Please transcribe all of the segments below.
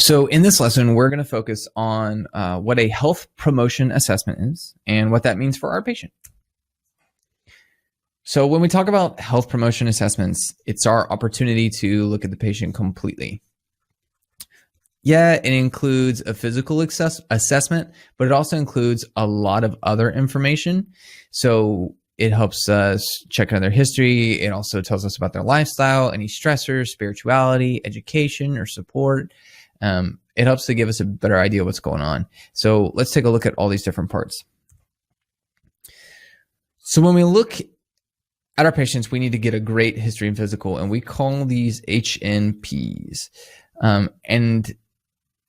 So in this lesson, we're going to focus on what a health promotion assessment is and what that means for our patient. So when we talk about health promotion assessments, it's our opportunity to look at the patient completely. Yeah, it includes a physical assessment, but it also includes a lot of other information. So it helps us check on their history. It also tells us about their lifestyle, any stressors, spirituality, education, or support. It helps to give us a better idea of what's going on. So let's take a look at all these different parts. So when we look at our patients, we need to get a great history and physical, and we call these HNPs. And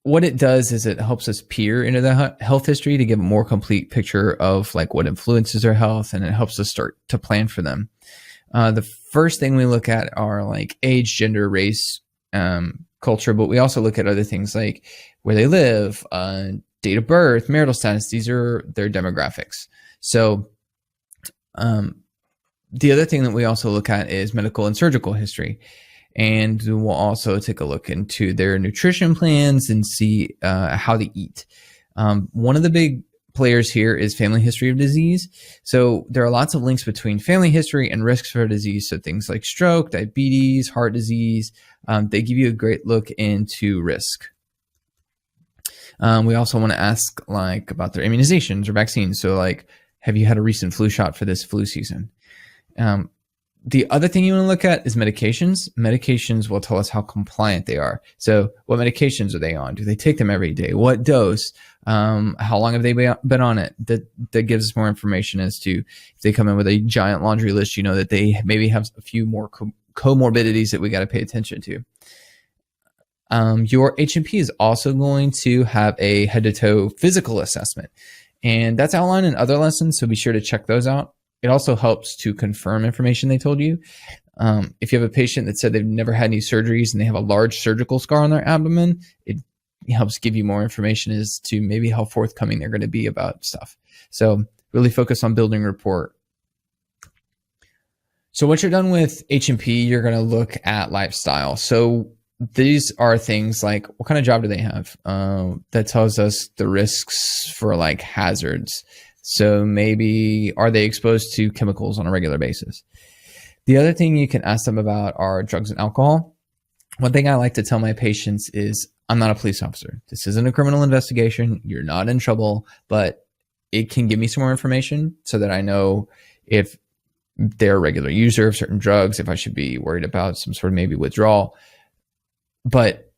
what it does is it helps us peer into the health history to give a more complete picture of like what influences their health, and it helps us start to plan for them. The first thing we look at are like age, gender, race, culture, but we also look at other things like where they live, date of birth, marital status. These are their demographics. So the other thing that we also look at is medical and surgical history. And we'll also take a look into their nutrition plans and see how they eat. One of the big players here is family history of disease. So there are lots of links between family history and risks for disease. So things like stroke, diabetes, heart disease, they give you a great look into risk. We also want to ask like about their immunizations or vaccines. So like, have you had a recent flu shot for this flu season? The other thing you want to look at is medications. Medications will tell us how compliant they are. So what medications are they on? Do they take them every day? What dose? How long have they been on it? That gives us more information as to if they come in with a giant laundry list, you know that they maybe have a few more comorbidities that we got to pay attention to. Your H&P is also going to have a head to toe physical assessment, and that's outlined in other lessons. So be sure to check those out. It also helps to confirm information they told you. If you have a patient that said they've never had any surgeries and they have a large surgical scar on their abdomen, it helps give you more information as to maybe how forthcoming they're going to be about stuff. So really focus on building rapport. So once you're done with H&P, you're going to look at lifestyle. So these are things like what kind of job do they have? That tells us the risks for like hazards. So maybe are they exposed to chemicals on a regular basis? The other thing you can ask them about are drugs and alcohol. One thing I like to tell my patients is I'm not a police officer. This isn't a criminal investigation. You're not in trouble, but it can give me some more information so that I know if they're a regular user of certain drugs, if I should be worried about some sort of maybe withdrawal. But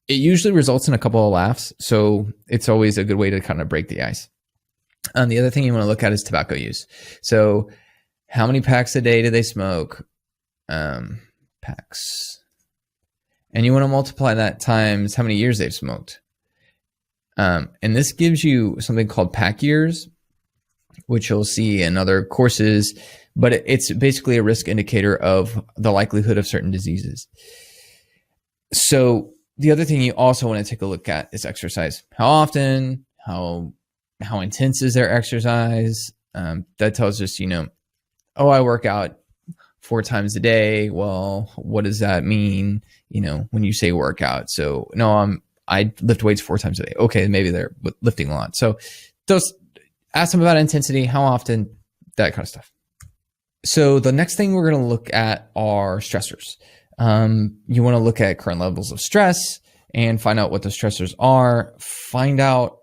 it usually results in a couple of laughs. So it's always a good way to kind of break the ice. The other thing you want to look at is tobacco use. So how many packs a day do they smoke? Packs. And you want to multiply that times how many years they've smoked. And this gives you something called pack years, which you'll see in other courses, but it's basically a risk indicator of the likelihood of certain diseases. So the other thing you also want to take a look at is exercise. How often, how intense is their exercise? That tells us, oh, I work out 4 times a day. Well, what does that mean? When you say workout. So no, I lift weights 4 times a day. Okay. Maybe they're lifting a lot. So ask them about intensity, how often, that kind of stuff. So the next thing we're going to look at are stressors. You want to look at current levels of stress and find out what the stressors are. Find out,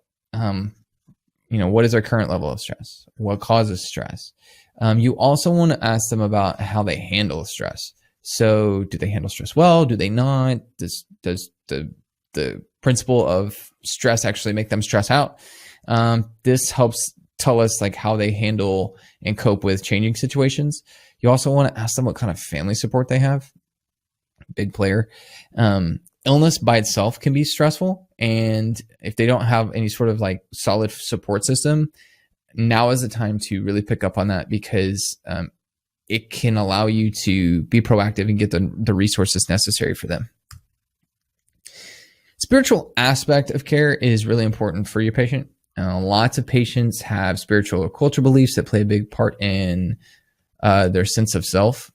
what is our current level of stress? What causes stress? You also want to ask them about how they handle stress. So do they handle stress well? Do they not? Does the principle of stress actually make them stress out? This helps tell us like how they handle and cope with changing situations. You also want to ask them what kind of family support they have. Big player. Illness by itself can be stressful. And if they don't have any sort of like solid support system, now is the time to really pick up on that, because it can allow you to be proactive and get the resources necessary for them. Spiritual aspect of care is really important for your patient. Lots of patients have spiritual or cultural beliefs that play a big part in their sense of self.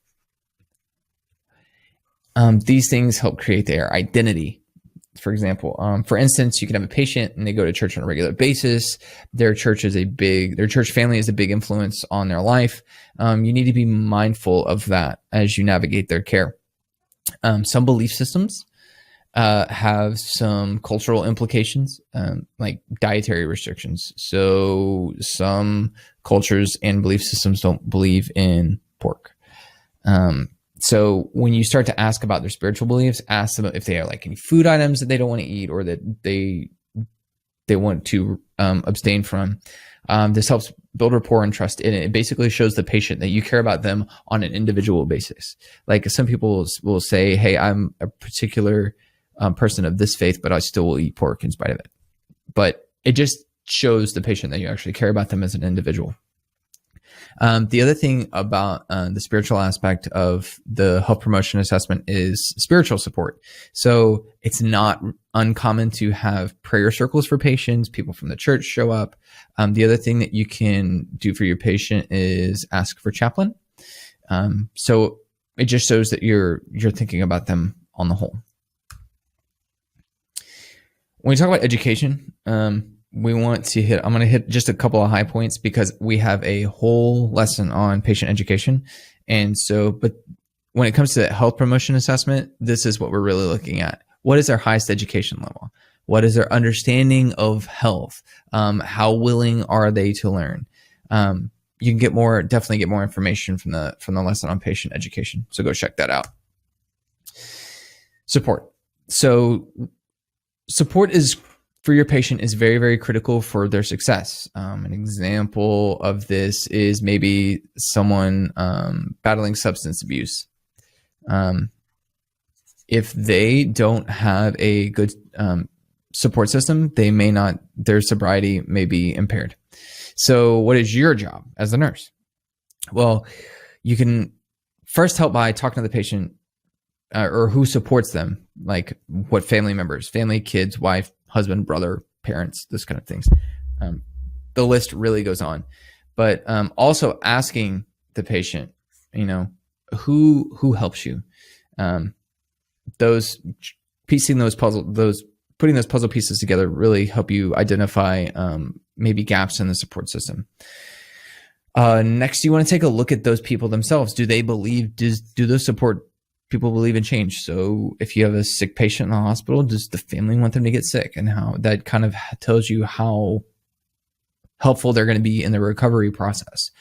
These things help create their identity. For example, for instance, you can have a patient and they go to church on a regular basis. Their church family is a big influence on their life. You need to be mindful of that as you navigate their care. Some belief systems have some cultural implications, like dietary restrictions. So some cultures and belief systems don't believe in pork. So when you start to ask about their spiritual beliefs, ask them if they are like any food items that they don't want to eat or that they want to abstain from. This helps build rapport and trust, and it basically shows the patient that you care about them on an individual basis. Like some people will say, hey, I'm a particular person of this faith, but I still will eat pork in spite of it. But it just shows the patient that you actually care about them as an individual. The other thing about the spiritual aspect of the health promotion assessment is spiritual support. So it's not uncommon to have prayer circles for patients. People from the church show up. The other thing that you can do for your patient is ask for chaplain. So it just shows that you're thinking about them on the whole. When we talk about education, I'm going to hit just a couple of high points because we have a whole lesson on patient education. And so, but when it comes to health promotion assessment, this is what we're really looking at. What is their highest education level? What is their understanding of health? How willing are they to learn? You can definitely get more information from the lesson on patient education. So go check that out. Support. So support for your patient is very, very critical for their success. An example of this is maybe someone battling substance abuse. If they don't have a good support system, their sobriety may be impaired. So what is your job as a nurse? Well, you can first help by talking to the patient or who supports them, like what family members, kids, wife, husband, brother, parents, this kind of things. The list really goes on, but also asking the patient, who helps you. Putting those puzzle pieces together really help you identify maybe gaps in the support system. Next, you want to take a look at those people themselves. Do those support people believe in change? So if you have a sick patient in the hospital, does the family want them to get sick? And how that kind of tells you how helpful they're going to be in the recovery process.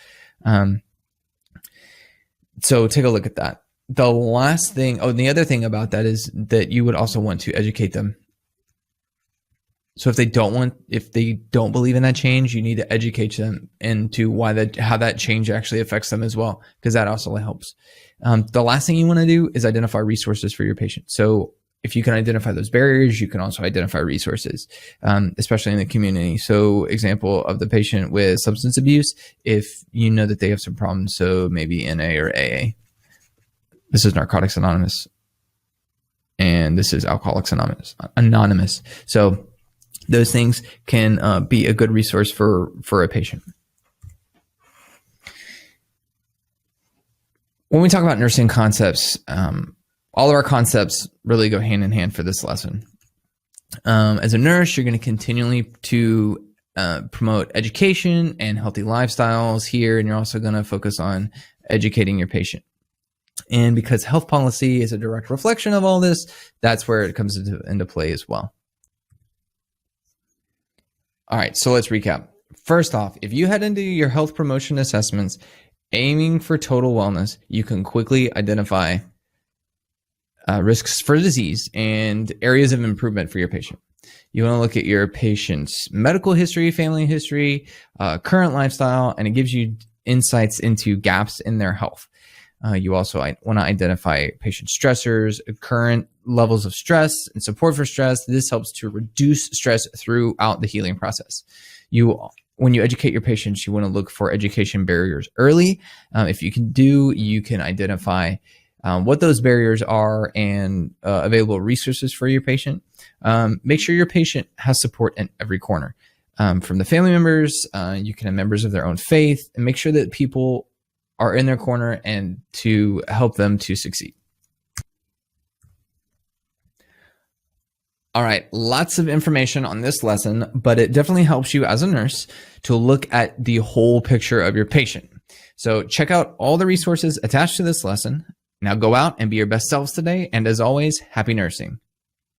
So take a look at that. The last thing, the other thing about that is that you would also want to educate them. So if they don't believe in that change, you need to educate them into how that change actually affects them as well, because that also helps. The last thing you want to do is identify resources for your patient. So if you can identify those barriers, you can also identify resources, especially in the community. So example of the patient with substance abuse, if you know that they have some problems, so maybe NA or AA. This is Narcotics Anonymous, and this is Alcoholics Anonymous. So those things can be a good resource for a patient. When we talk about nursing concepts, all of our concepts really go hand in hand for this lesson. As a nurse, you're going to continually to promote education and healthy lifestyles here, and you're also going to focus on educating your patient. And because health policy is a direct reflection of all this, that's where it comes into play as well. All right, so let's recap. First off, if you head into your health promotion assessments aiming for total wellness, you can quickly identify risks for disease and areas of improvement for your patient. You want to look at your patient's medical history, family history, current lifestyle, and it gives you insights into gaps in their health. You also want to identify patient stressors, current levels of stress, and support for stress. This helps to reduce stress throughout the healing process. When you educate your patients, you want to look for education barriers early. If you can identify what those barriers are and available resources for your patient. Make sure your patient has support in every corner. From the family members, you can have members of their own faith, and make sure that people are in their corner and to help them to succeed. All All right, lots of information on this lesson, but it definitely helps you as a nurse to look at the whole picture of your patient. So check out all the resources attached to this lesson. Now go out and be your best selves today. And as always, happy nursing.